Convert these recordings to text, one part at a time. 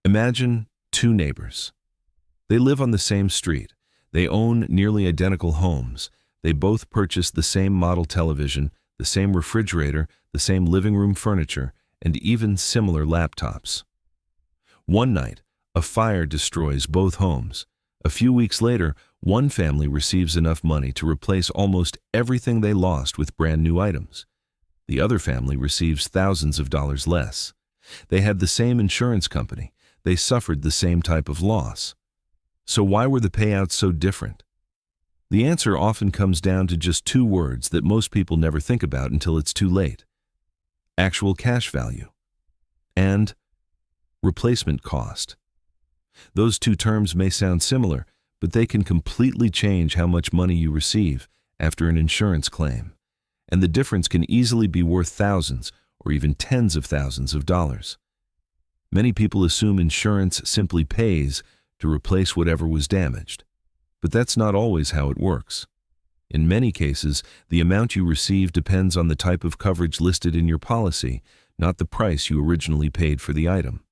Imagine two neighbors. They live on the same street. They own nearly identical homes. They both purchased the same model television, the same refrigerator, the same living room furniture, and even similar laptops. One night, a fire destroys both homes. A few weeks later, one family receives enough money to replace almost everything they lost with brand new items. The other family receives thousands of dollars less. They had the same insurance company. They suffered the same type of loss. So why were the payouts so different? The answer often comes down to just two words that most people never think about until it's too late: actual cash value and replacement cost. Those two terms may sound similar, but they can completely change how much money you receive after an insurance claim. And the difference can easily be worth thousands or even tens of thousands of dollars. Many people assume insurance simply pays to replace whatever was damaged. But that's not always how it works. In many cases, the amount you receive depends on the type of coverage listed in your policy, not the price you originally paid for the item.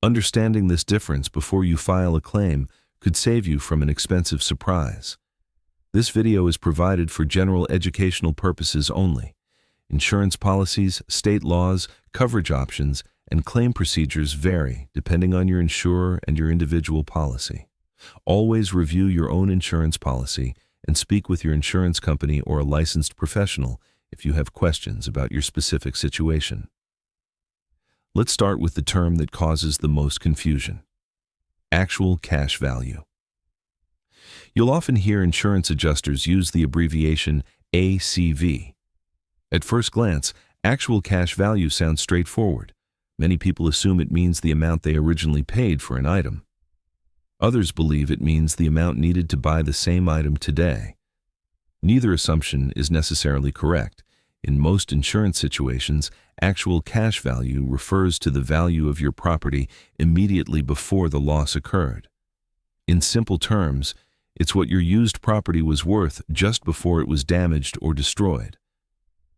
Understanding this difference before you file a claim could save you from an expensive surprise. This video is provided for general educational purposes only. Insurance policies, state laws, coverage options, and claim procedures vary depending on your insurer and your individual policy. Always review your own insurance policy and speak with your insurance company or a licensed professional if you have questions about your specific situation. Let's start with the term that causes the most confusion: actual cash value. You'll often hear insurance adjusters use the abbreviation ACV. At first glance, actual cash value sounds straightforward. Many people assume it means the amount they originally paid for an item. Others believe it means the amount needed to buy the same item today. Neither assumption is necessarily correct. In most insurance situations, actual cash value refers to the value of your property immediately before the loss occurred. In simple terms, it's what your used property was worth just before it was damaged or destroyed.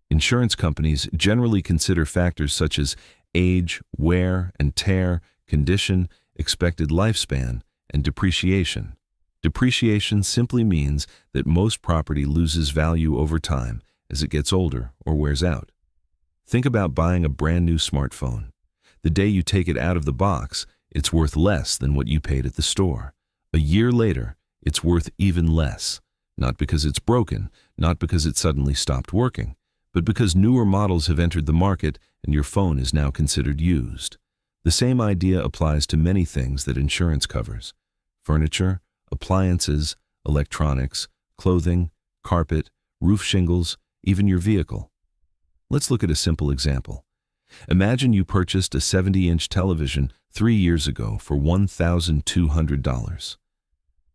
Insurance companies generally consider factors such as age, wear and tear, condition, expected lifespan, and depreciation. Depreciation simply means that most property loses value over time as it gets older or wears out. Think about buying a brand new smartphone. The day you take it out of the box, it's worth less than what you paid at the store. A year later, it's worth even less, not because it's broken, not because it suddenly stopped working, but because newer models have entered the market and your phone is now considered used. The same idea applies to many things that insurance covers: furniture, appliances, electronics, clothing, carpet, roof shingles, even your vehicle. Let's look at a simple example. Imagine you purchased a 70-inch television 3 years ago for $1,200.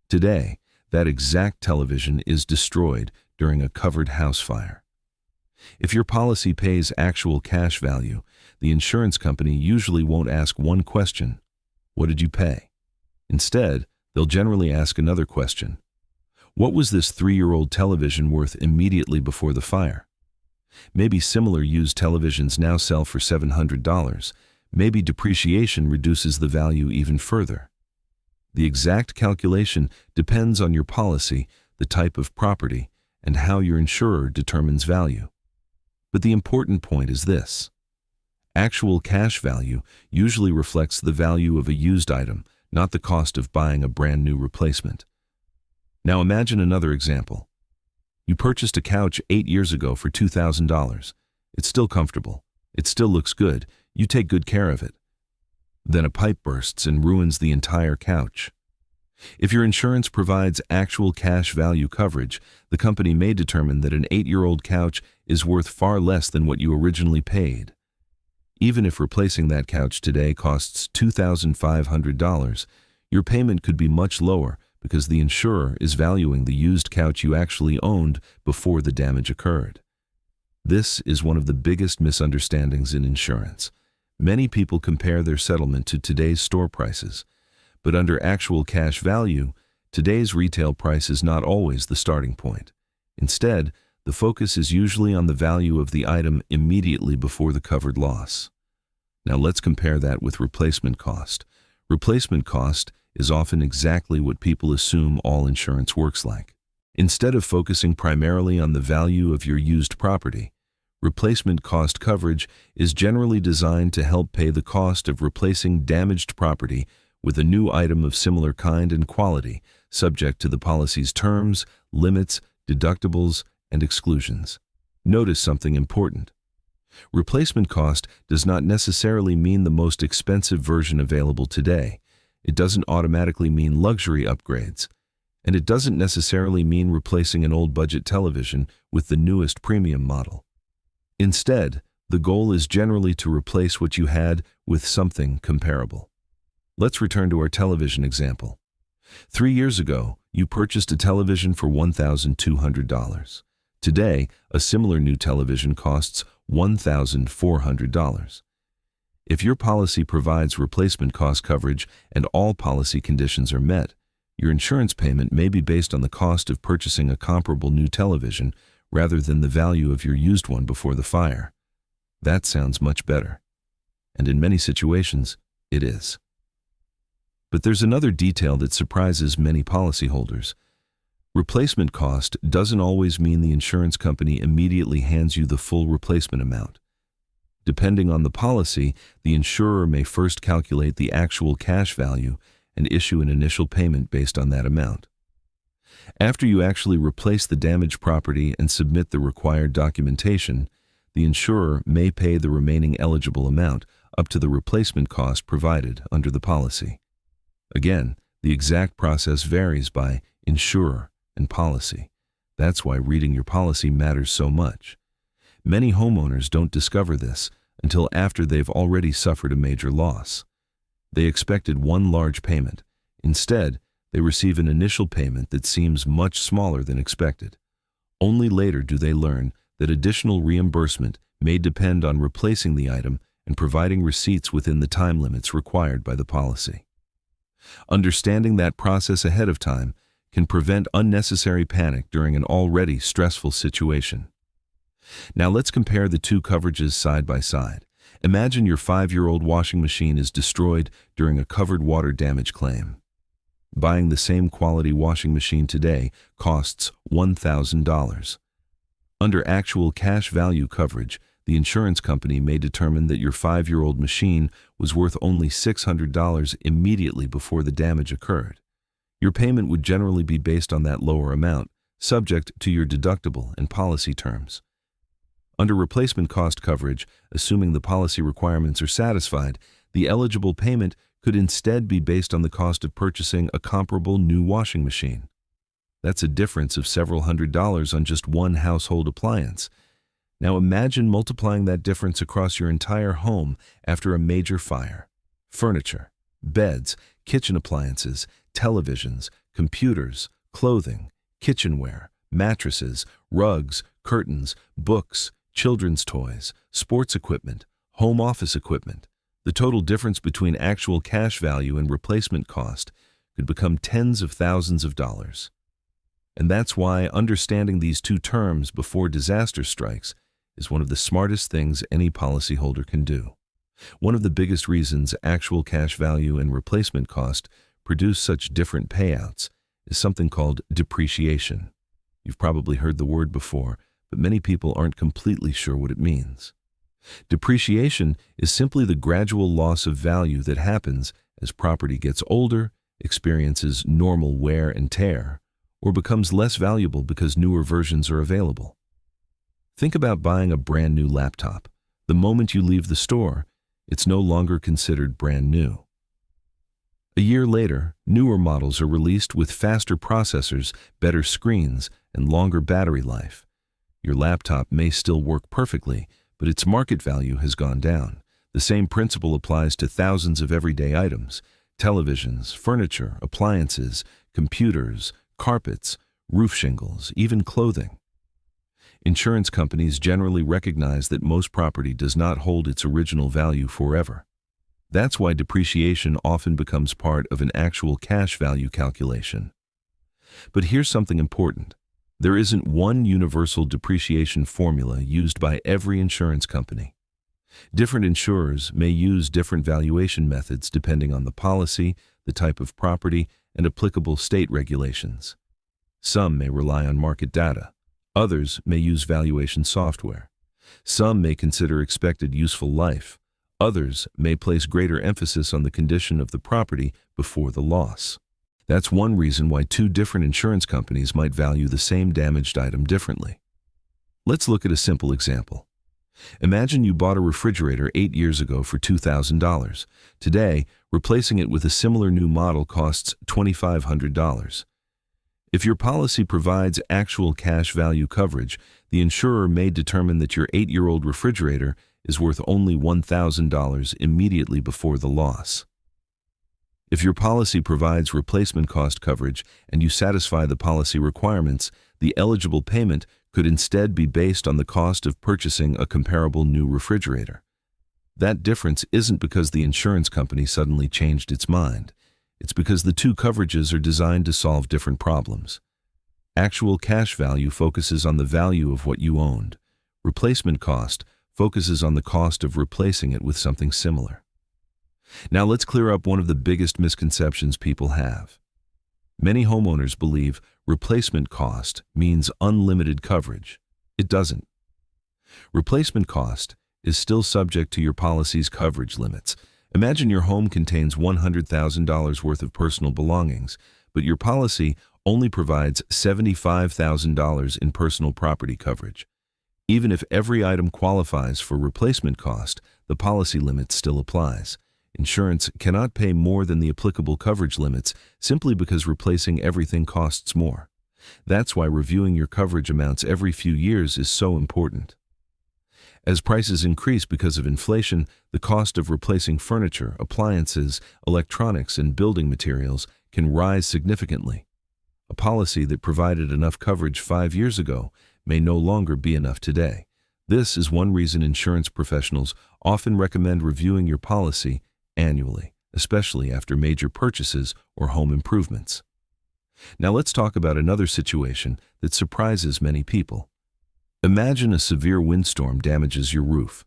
Today, that exact television is destroyed during a covered house fire. If your policy pays actual cash value, the insurance company usually won't ask one question: what did you pay? Instead, they'll generally ask another question: what was this 3-year-old television worth immediately before the fire? Maybe similar used televisions now sell for $700. Maybe depreciation reduces the value even further. The exact calculation depends on your policy, the type of property, and how your insurer determines value. But the important point is this: actual cash value usually reflects the value of a used item, not the cost of buying a brand new replacement. Now imagine another example. You purchased a couch 8 years ago for $2,000. It's still comfortable. It still looks good. You take good care of it. Then a pipe bursts and ruins the entire couch. If your insurance provides actual cash value coverage, the company may determine that an 8-year-old couch is worth far less than what you originally paid. Even if replacing that couch today costs $2,500, your payment could be much lower because the insurer is valuing the used couch you actually owned before the damage occurred. This is one of the biggest misunderstandings in insurance. Many people compare their settlement to today's store prices, but under actual cash value, today's retail price is not always the starting point. Instead, the focus is usually on the value of the item immediately before the covered loss. Now let's compare that with replacement cost. Replacement cost is often exactly what people assume all insurance works like. Instead of focusing primarily on the value of your used property, replacement cost coverage is generally designed to help pay the cost of replacing damaged property with a new item of similar kind and quality, subject to the policy's terms, limits, deductibles, and exclusions. Notice something important. Replacement cost does not necessarily mean the most expensive version available today. It doesn't automatically mean luxury upgrades. And it doesn't necessarily mean replacing an old budget television with the newest premium model. Instead, the goal is generally to replace what you had with something comparable. Let's return to our television example. 3 years ago, you purchased a television for $1,200. Today, a similar new television costs $1,400. If your policy provides replacement cost coverage and all policy conditions are met, your insurance payment may be based on the cost of purchasing a comparable new television rather than the value of your used one before the fire. That sounds much better. And in many situations, it is. But there's another detail that surprises many policyholders. Replacement cost doesn't always mean the insurance company immediately hands you the full replacement amount. Depending on the policy, the insurer may first calculate the actual cash value and issue an initial payment based on that amount. After you actually replace the damaged property and submit the required documentation, the insurer may pay the remaining eligible amount up to the replacement cost provided under the policy. Again, the exact process varies by insurer and policy. That's why reading your policy matters so much. Many homeowners don't discover this until after they've already suffered a major loss. They expected one large payment. Instead, they receive an initial payment that seems much smaller than expected. Only later do they learn that additional reimbursement may depend on replacing the item and providing receipts within the time limits required by the policy. Understanding that process ahead of time can prevent unnecessary panic during an already stressful situation. Now let's compare the two coverages side by side. Imagine your 5-year-old washing machine is destroyed during a covered water damage claim. Buying the same quality washing machine today costs $1,000. Under actual cash value coverage, the insurance company may determine that your 5-year-old machine was worth only $600 immediately before the damage occurred. Your payment would generally be based on that lower amount, subject to your deductible and policy terms. Under replacement cost coverage, assuming the policy requirements are satisfied, the eligible payment could instead be based on the cost of purchasing a comparable new washing machine. That's a difference of several $100s on just one household appliance. Now imagine multiplying that difference across your entire home after a major fire. Furniture, beds, kitchen appliances, televisions, computers, clothing, kitchenware, mattresses, rugs, curtains, books, children's toys, sports equipment, home office equipment. The total difference between actual cash value and replacement cost could become tens of thousands of dollars. And that's why understanding these two terms before disaster strikes is one of the smartest things any policyholder can do. One of the biggest reasons actual cash value and replacement cost produce such different payouts is something called depreciation. You've probably heard the word before, but many people aren't completely sure what it means. Depreciation is simply the gradual loss of value that happens as property gets older, experiences normal wear and tear, or becomes less valuable because newer versions are available. Think about buying a brand new laptop. The moment you leave the store, it's no longer considered brand new. A year later, newer models are released with faster processors, better screens, and longer battery life. Your laptop may still work perfectly, but its market value has gone down. The same principle applies to thousands of everyday items: televisions, furniture, appliances, computers, carpets, roof shingles, even clothing. Insurance companies generally recognize that most property does not hold its original value forever. That's why depreciation often becomes part of an actual cash value calculation. But here's something important. There isn't one universal depreciation formula used by every insurance company. Different insurers may use different valuation methods depending on the policy, the type of property, and applicable state regulations. Some may rely on market data. Others may use valuation software. Some may consider expected useful life. Others may place greater emphasis on the condition of the property before the loss. That's one reason why two different insurance companies might value the same damaged item differently. Let's look at a simple example. Imagine you bought a refrigerator 8 years ago for $2,000. Today, replacing it with a similar new model costs $2,500. If your policy provides actual cash value coverage, the insurer may determine that your 8-year-old refrigerator is worth only $1,000 immediately before the loss. If your policy provides replacement cost coverage and you satisfy the policy requirements, the eligible payment could instead be based on the cost of purchasing a comparable new refrigerator. That difference isn't because the insurance company suddenly changed its mind. It's because the two coverages are designed to solve different problems. Actual cash value focuses on the value of what you owned. Replacement cost focuses on the cost of replacing it with something similar. Now let's clear up one of the biggest misconceptions people have. Many homeowners believe replacement cost means unlimited coverage. It doesn't. Replacement cost is still subject to your policy's coverage limits. Imagine your home contains $100,000 worth of personal belongings, but your policy only provides $75,000 in personal property coverage. Even if every item qualifies for replacement cost, the policy limit still applies. Insurance cannot pay more than the applicable coverage limits simply because replacing everything costs more. That's why reviewing your coverage amounts every few years is so important. As prices increase because of inflation, the cost of replacing furniture, appliances, electronics, and building materials can rise significantly. A policy that provided enough coverage 5 years ago may no longer be enough today. This is one reason insurance professionals often recommend reviewing your policy annually, especially after major purchases or home improvements. Now let's talk about another situation that surprises many people. Imagine a severe windstorm damages your roof.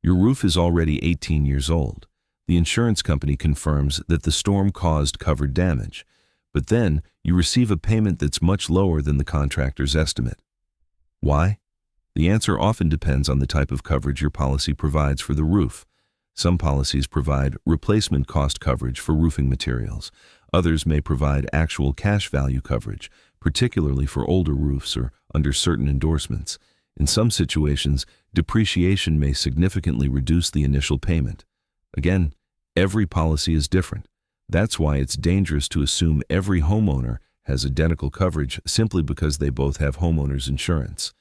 Your roof is already 18 years old. The insurance company confirms that the storm caused covered damage, but then you receive a payment that's much lower than the contractor's estimate. Why? The answer often depends on the type of coverage your policy provides for the roof. Some policies provide replacement cost coverage for roofing materials. Others may provide actual cash value coverage, particularly for older roofs or under certain endorsements. In some situations, depreciation may significantly reduce the initial payment. Again, every policy is different. That's why it's dangerous to assume every homeowner has identical coverage simply because they both have homeowners insurance.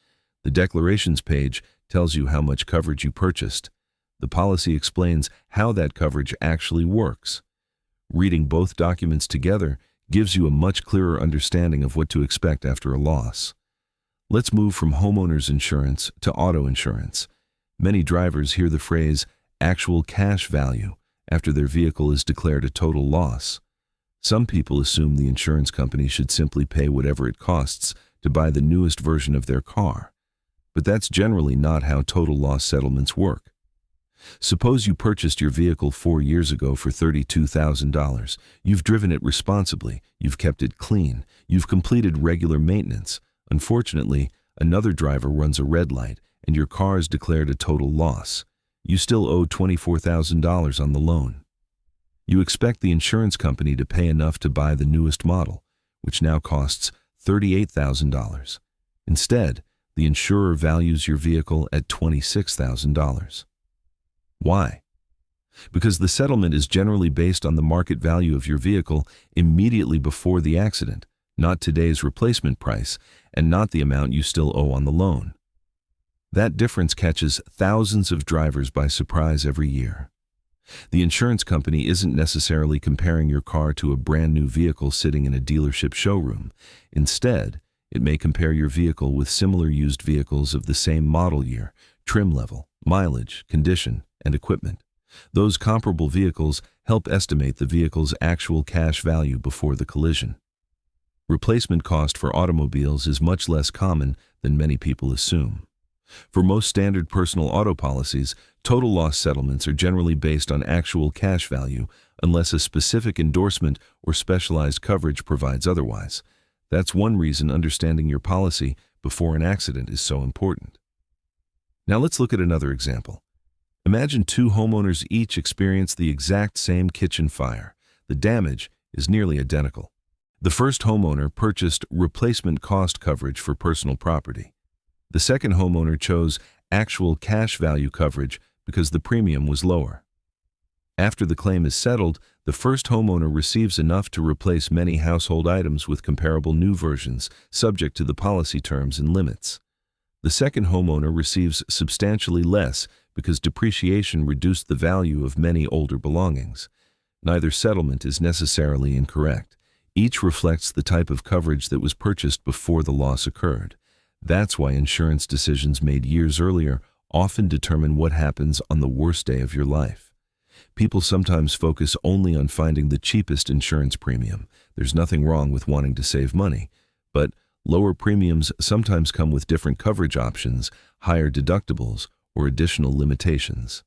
The declarations page tells you how much coverage you purchased. The policy explains how that coverage actually works. Reading both documents together gives you a much clearer understanding of what to expect after a loss. Let's move from homeowners insurance to auto insurance. Many drivers hear the phrase actual cash value after their vehicle is declared a total loss. Some people assume the insurance company should simply pay whatever it costs to buy the newest version of their car. But that's generally not how total loss settlements work. Suppose you purchased your vehicle 4 years ago for $32,000. You've driven it responsibly, you've kept it clean, you've completed regular maintenance. Unfortunately, another driver runs a red light and your car is declared a total loss. You still owe $24,000 on the loan. You expect the insurance company to pay enough to buy the newest model, which now costs $38,000. Instead, the insurer values your vehicle at $26,000. Why? Because the settlement is generally based on the market value of your vehicle immediately before the accident, not today's replacement price, and not the amount you still owe on the loan. That difference catches thousands of drivers by surprise every year. The insurance company isn't necessarily comparing your car to a brand new vehicle sitting in a dealership showroom. Instead, it may compare your vehicle with similar used vehicles of the same model year, trim level, mileage, condition, and equipment. Those comparable vehicles help estimate the vehicle's actual cash value before the collision. Replacement cost for automobiles is much less common than many people assume. For most standard personal auto policies, total loss settlements are generally based on actual cash value unless a specific endorsement or specialized coverage provides otherwise. That's one reason understanding your policy before an accident is so important. Now let's look at another example. Imagine two homeowners each experience the exact same kitchen fire. The damage is nearly identical. The first homeowner purchased replacement cost coverage for personal property. The second homeowner chose actual cash value coverage because the premium was lower. After the claim is settled, the first homeowner receives enough to replace many household items with comparable new versions, subject to the policy terms and limits. The second homeowner receives substantially less because depreciation reduced the value of many older belongings. Neither settlement is necessarily incorrect. Each reflects the type of coverage that was purchased before the loss occurred. That's why insurance decisions made years earlier often determine what happens on the worst day of your life. People sometimes focus only on finding the cheapest insurance premium. There's nothing wrong with wanting to save money, but lower premiums sometimes come with different coverage options, higher deductibles, or additional limitations.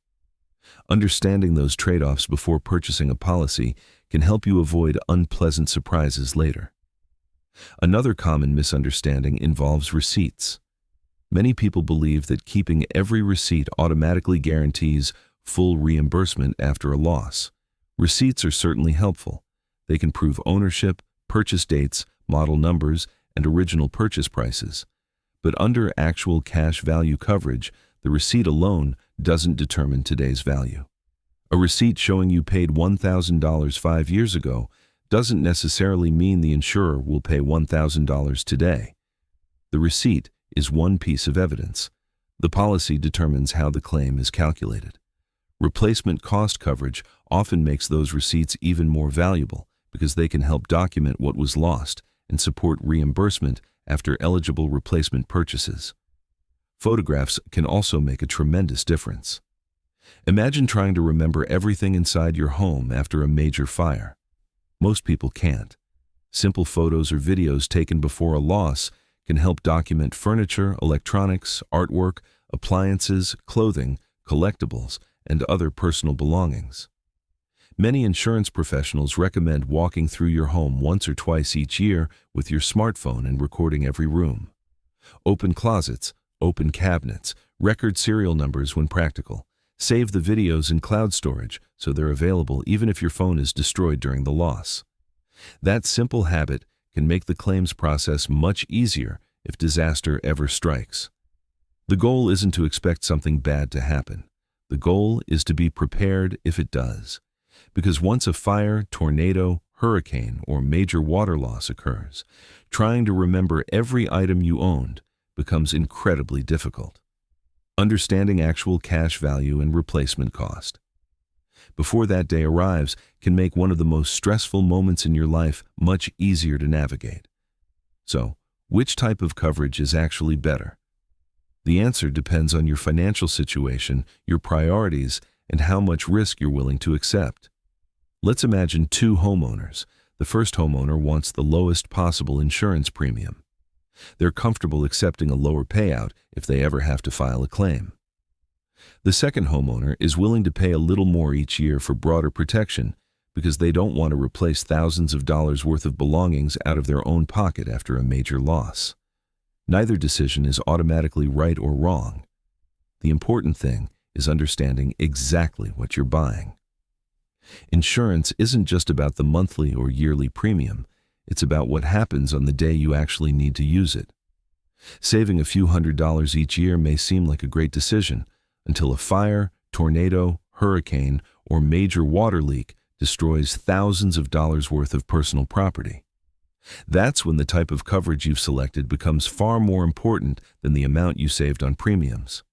Understanding those trade-offs before purchasing a policy can help you avoid unpleasant surprises later. Another common misunderstanding involves receipts. Many people believe that keeping every receipt automatically guarantees full reimbursement after a loss. Receipts are certainly helpful. They can prove ownership, purchase dates, model numbers, and original purchase prices. But under actual cash value coverage, the receipt alone doesn't determine today's value. A receipt showing you paid $1,000 5 years ago doesn't necessarily mean the insurer will pay $1,000 today. The receipt is one piece of evidence. The policy determines how the claim is calculated. Replacement cost coverage often makes those receipts even more valuable because they can help document what was lost and support reimbursement after eligible replacement purchases. Photographs can also make a tremendous difference. Imagine trying to remember everything inside your home after a major fire. Most people can't. Simple photos or videos taken before a loss can help document furniture, electronics, artwork, appliances, clothing, collectibles, and other personal belongings. Many insurance professionals recommend walking through your home once or twice each year with your smartphone and recording every room. Open closets, open cabinets, record serial numbers when practical. Save the videos in cloud storage so they're available even if your phone is destroyed during the loss. That simple habit can make the claims process much easier if disaster ever strikes. The goal isn't to expect something bad to happen. The goal is to be prepared if it does. Because once a fire, tornado, hurricane, or major water loss occurs, trying to remember every item you owned becomes incredibly difficult. Understanding actual cash value and replacement cost before that day arrives can make one of the most stressful moments in your life much easier to navigate. So, which type of coverage is actually better? The answer depends on your financial situation, your priorities, and how much risk you're willing to accept. Let's imagine two homeowners. The first homeowner wants the lowest possible insurance premium. They're comfortable accepting a lower payout if they ever have to file a claim. The second homeowner is willing to pay a little more each year for broader protection because they don't want to replace thousands of dollars worth of belongings out of their own pocket after a major loss. Neither decision is automatically right or wrong. The important thing is understanding exactly what you're buying. Insurance isn't just about the monthly or yearly premium. It's about what happens on the day you actually need to use it. Saving a few $100s each year may seem like a great decision until a fire, tornado, hurricane, or major water leak destroys thousands of dollars worth of personal property. That's when the type of coverage you've selected becomes far more important than the amount you saved on premiums.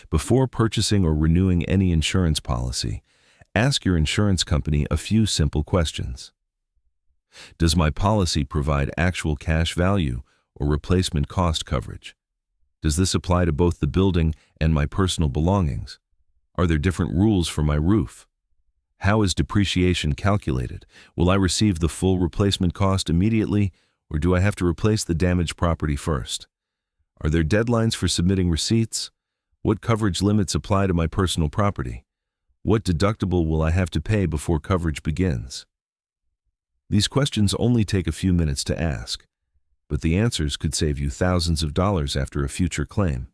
Before purchasing or renewing any insurance policy, ask your insurance company a few simple questions. Does my policy provide actual cash value or replacement cost coverage? Does this apply to both the building and my personal belongings? Are there different rules for my roof? How is depreciation calculated? Will I receive the full replacement cost immediately, or do I have to replace the damaged property first? Are there deadlines for submitting receipts? What coverage limits apply to my personal property? What deductible will I have to pay before coverage begins? These questions only take a few minutes to ask, but the answers could save you thousands of dollars after a future claim.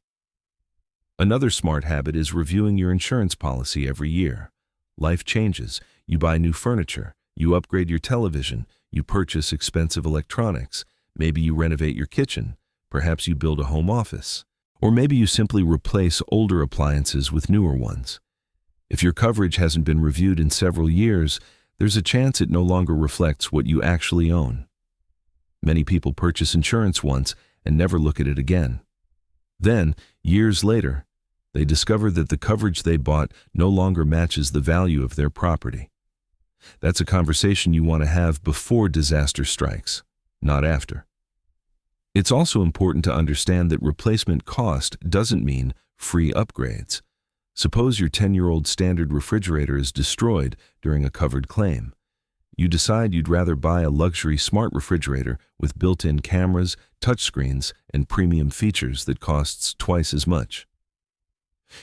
Another smart habit is reviewing your insurance policy every year. Life changes. You buy new furniture. You upgrade your television. You purchase expensive electronics. Maybe you renovate your kitchen. Perhaps you build a home office. Or maybe you simply replace older appliances with newer ones. If your coverage hasn't been reviewed in several years, there's a chance it no longer reflects what you actually own. Many people purchase insurance once and never look at it again. Then, years later, they discover that the coverage they bought no longer matches the value of their property. That's a conversation you want to have before disaster strikes, not after. It's also important to understand that replacement cost doesn't mean free upgrades. Suppose your 10-year-old standard refrigerator is destroyed during a covered claim. You decide you'd rather buy a luxury smart refrigerator with built-in cameras, touchscreens, and premium features that costs twice as much.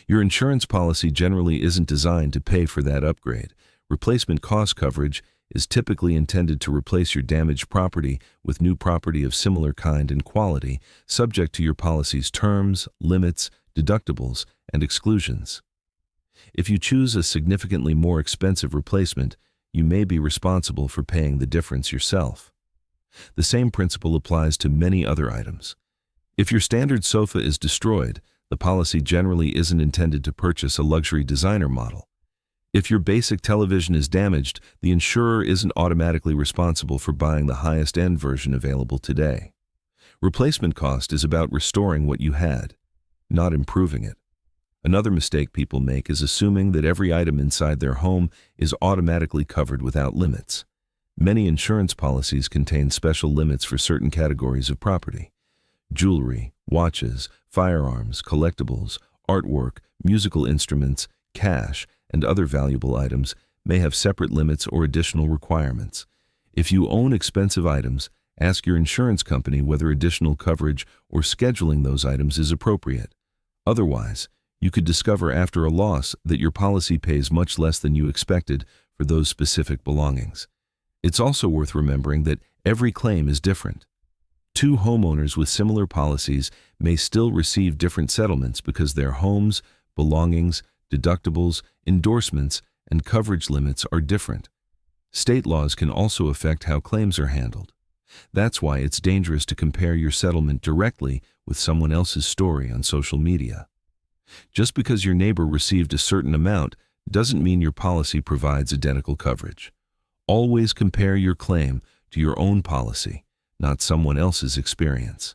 Your insurance policy generally isn't designed to pay for that upgrade. Replacement cost coverage is typically intended to replace your damaged property with new property of similar kind and quality, subject to your policy's terms, limits, deductibles, and exclusions. If you choose a significantly more expensive replacement, you may be responsible for paying the difference yourself. The same principle applies to many other items. If your standard sofa is destroyed, the policy generally isn't intended to purchase a luxury designer model. If your basic television is damaged, the insurer isn't automatically responsible for buying the highest-end version available today. Replacement cost is about restoring what you had, not improving it. Another mistake people make is assuming that every item inside their home is automatically covered without limits. Many insurance policies contain special limits for certain categories of property. Jewelry, watches, firearms, collectibles, artwork, musical instruments, cash, and other valuable items may have separate limits or additional requirements. If you own expensive items, ask your insurance company whether additional coverage or scheduling those items is appropriate. Otherwise, you could discover after a loss that your policy pays much less than you expected for those specific belongings. It's also worth remembering that every claim is different. Two homeowners with similar policies may still receive different settlements because their homes, belongings, deductibles, endorsements, and coverage limits are different. State laws can also affect how claims are handled. That's why it's dangerous to compare your settlement directly with someone else's story on social media. Just because your neighbor received a certain amount doesn't mean your policy provides identical coverage. Always compare your claim to your own policy, not someone else's experience.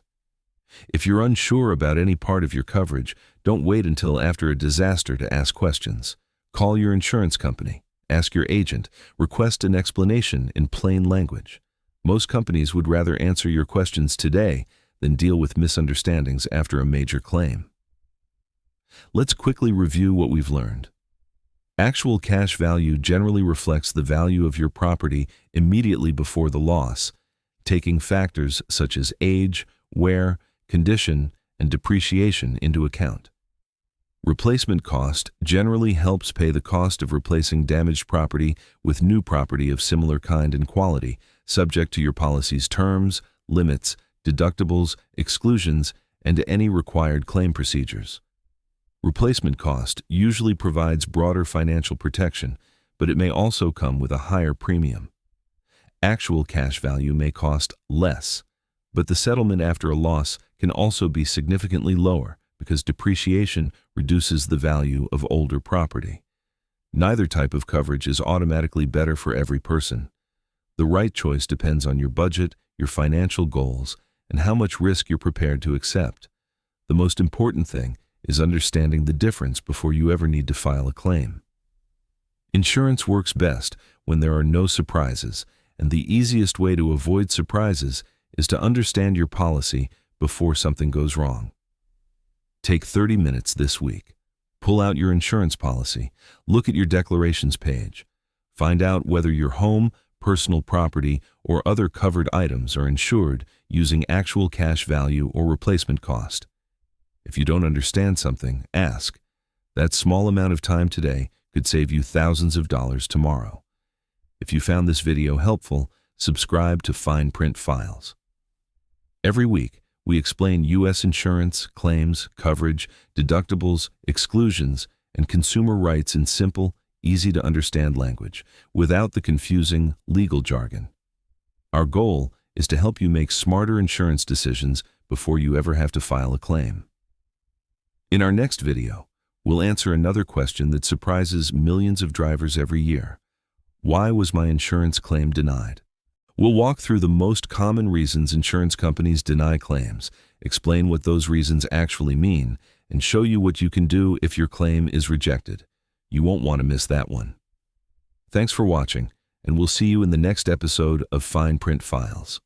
If you're unsure about any part of your coverage, don't wait until after a disaster to ask questions. Call your insurance company, ask your agent, request an explanation in plain language. Most companies would rather answer your questions today than deal with misunderstandings after a major claim. Let's quickly review what we've learned. Actual cash value generally reflects the value of your property immediately before the loss, taking factors such as age, wear, condition, and depreciation into account. Replacement cost generally helps pay the cost of replacing damaged property with new property of similar kind and quality, subject to your policy's terms, limits, deductibles, exclusions, and any required claim procedures. Replacement cost usually provides broader financial protection, but it may also come with a higher premium. Actual cash value may cost less, but the settlement after a loss can also be significantly lower because depreciation reduces the value of older property. Neither type of coverage is automatically better for every person. The right choice depends on your budget, your financial goals, and how much risk you're prepared to accept. The most important thing is understanding the difference before you ever need to file a claim. Insurance works best when there are no surprises, and the easiest way to avoid surprises is to understand your policy before something goes wrong. Take 30 minutes this week. Pull out your insurance policy. Look at your declarations page. Find out whether your home, personal property, or other covered items are insured using actual cash value or replacement cost. If you don't understand something, ask. That small amount of time today could save you thousands of dollars tomorrow. If you found this video helpful, subscribe to Fine Print Files. Every week, we explain U.S. insurance, claims, coverage, deductibles, exclusions, and consumer rights in simple, easy-to-understand language, without the confusing legal jargon. Our goal is to help you make smarter insurance decisions before you ever have to file a claim. In our next video, we'll answer another question that surprises millions of drivers every year. Why was my insurance claim denied? We'll walk through the most common reasons insurance companies deny claims, explain what those reasons actually mean, and show you what you can do if your claim is rejected. You won't want to miss that one. Thanks for watching, and we'll see you in the next episode of Fine Print Files.